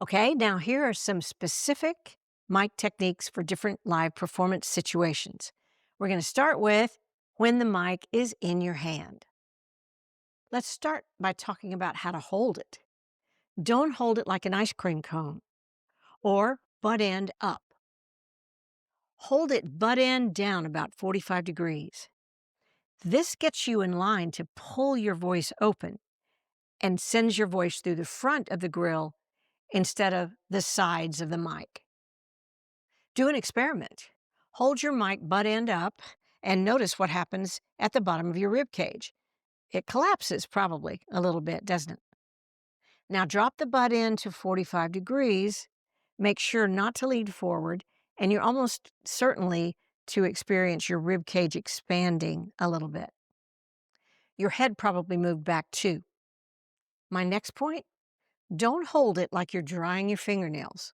Okay, now here are some specific mic techniques for different live performance situations. We're going to start with when the mic is in your hand. Let's start by talking about how to hold it. Don't hold it like an ice cream cone or butt end up. Hold it butt end down about 45 degrees. This gets you in line to pull your voice open and sends your voice through the front of the grill instead of the sides of the mic. Do an experiment. Hold your mic butt end up and notice what happens at the bottom of your rib cage. It collapses probably a little bit, doesn't it? Now drop the butt end to 45 degrees. Make sure not to lean forward, and you're almost certainly to experience your rib cage expanding a little bit. Your head probably moved back too. My next point, don't hold it like you're drying your fingernails.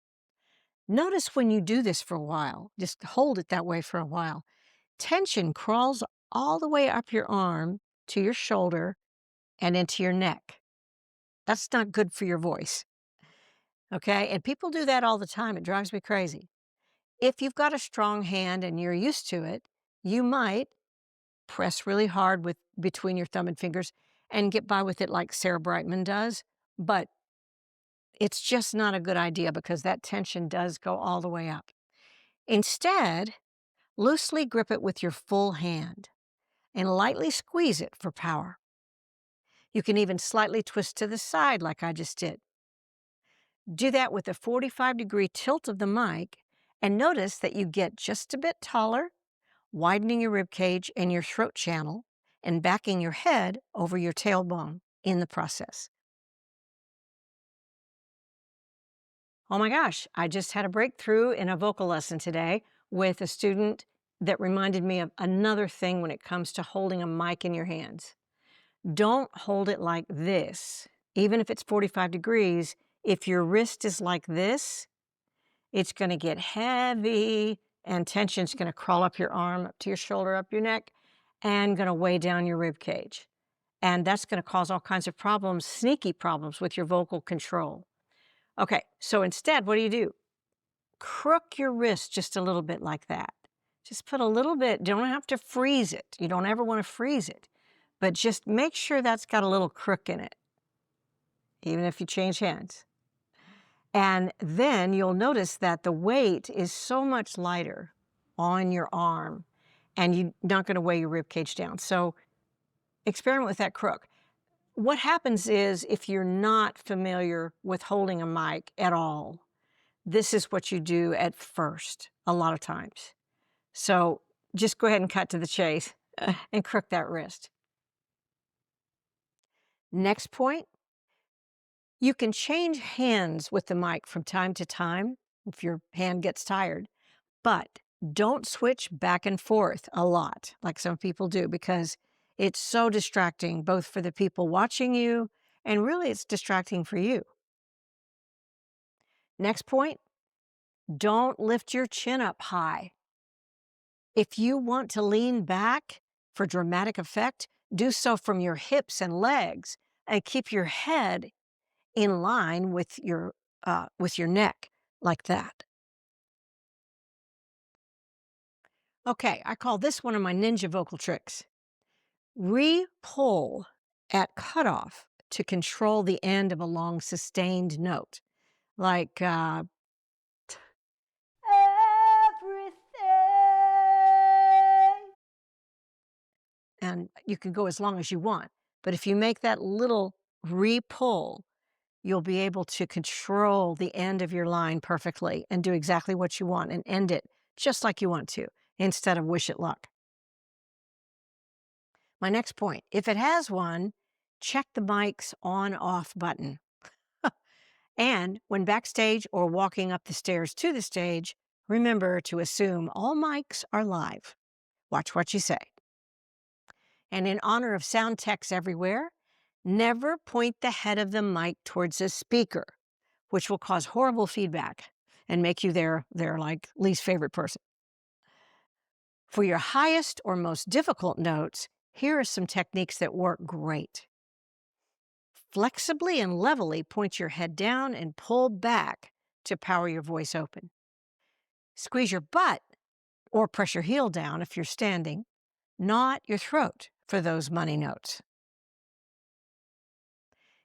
Notice when you do this for a while, just hold it that way for a while. Tension crawls all the way up your arm to your shoulder and into your neck. That's not good for your voice. Okay? And people do that all the time. It drives me crazy. If you've got a strong hand and you're used to it, you might press really hard with between your thumb and fingers and get by with it like Sarah Brightman does. But it's just not a good idea because that tension does go all the way up. Instead, loosely grip it with your full hand and lightly squeeze it for power. You can even slightly twist to the side like I just did. Do that with a 45-degree tilt of the mic and notice that you get just a bit taller, widening your rib cage and your throat channel and backing your head over your tailbone in the process. Oh my gosh, I just had a breakthrough in a vocal lesson today with a student that reminded me of another thing when it comes to holding a mic in your hands. Don't hold it like this. Even if it's 45 degrees, if your wrist is like this, it's going to get heavy and tension's going to crawl up your arm, up to your shoulder, up your neck, and going to weigh down your rib cage. And that's going to cause all kinds of problems, sneaky problems with your vocal control. Okay, so instead, what do? Crook your wrist just a little bit like that. Just put a little bit, don't have to freeze it. You don't ever want to freeze it, but just make sure that's got a little crook in it, even if you change hands. And then you'll notice that the weight is so much lighter on your arm and you're not going to weigh your rib cage down. So experiment with that crook. What happens is if you're not familiar with holding a mic at all, this is what you do at first, a lot of times. So just go ahead and cut to the chase and crook that wrist. Next point, you can change hands with the mic from time to time if your hand gets tired, but don't switch back and forth a lot like some people do because it's so distracting both for the people watching you and really it's distracting for you. Next point, don't lift your chin up high. If you want to lean back for dramatic effect, do so from your hips and legs and keep your head in line with your neck like that. Okay, I call this one of my ninja vocal tricks. Re-pull at cutoff to control the end of a long sustained note, like everything. And you can go as long as you want. But if you make that little re-pull, you'll be able to control the end of your line perfectly and do exactly what you want and end it just like you want to instead of wish it luck. My next point, if it has one, check the mic's on-off button. And when backstage or walking up the stairs to the stage, remember to assume all mics are live. Watch what you say. And in honor of sound techs everywhere, never point the head of the mic towards a speaker, which will cause horrible feedback and make you their like least favorite person. For your highest or most difficult notes, here are some techniques that work great. Flexibly and levelly point your head down and pull back to power your voice open. Squeeze your butt or press your heel down if you're standing, not your throat for those money notes.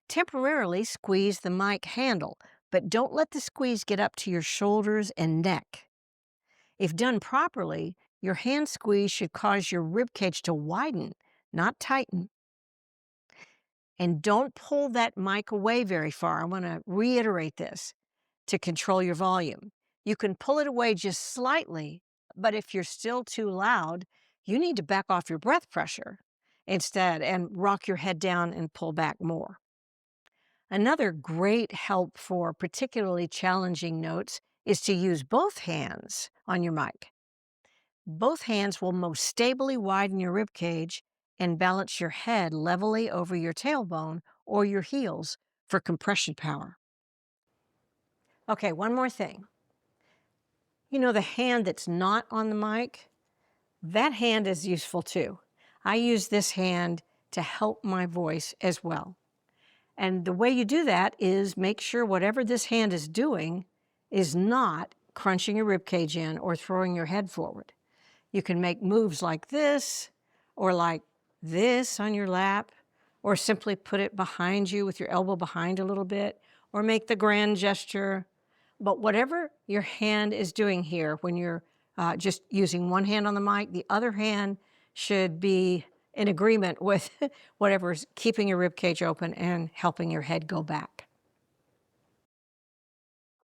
Temporarily squeeze the mic handle, but don't let the squeeze get up to your shoulders and neck. If done properly, your hand squeeze should cause your rib cage to widen, not tighten. And don't pull that mic away very far. I want to reiterate this to control your volume. You can pull it away just slightly, but if you're still too loud, you need to back off your breath pressure instead and rock your head down and pull back more. Another great help for particularly challenging notes is to use both hands on your mic. Both hands will most stably widen your rib cage and balance your head levelly over your tailbone or your heels for compression power. Okay, one more thing. You know, the hand that's not on the mic, that hand is useful too. I use this hand to help my voice as well. And the way you do that is make sure whatever this hand is doing is not crunching your rib cage in or throwing your head forward. You can make moves like this or like this on your lap, or simply put it behind you with your elbow behind a little bit, or make the grand gesture. But whatever your hand is doing here, when you're just using one hand on the mic, the other hand should be in agreement with whatever's keeping your rib cage open and helping your head go back.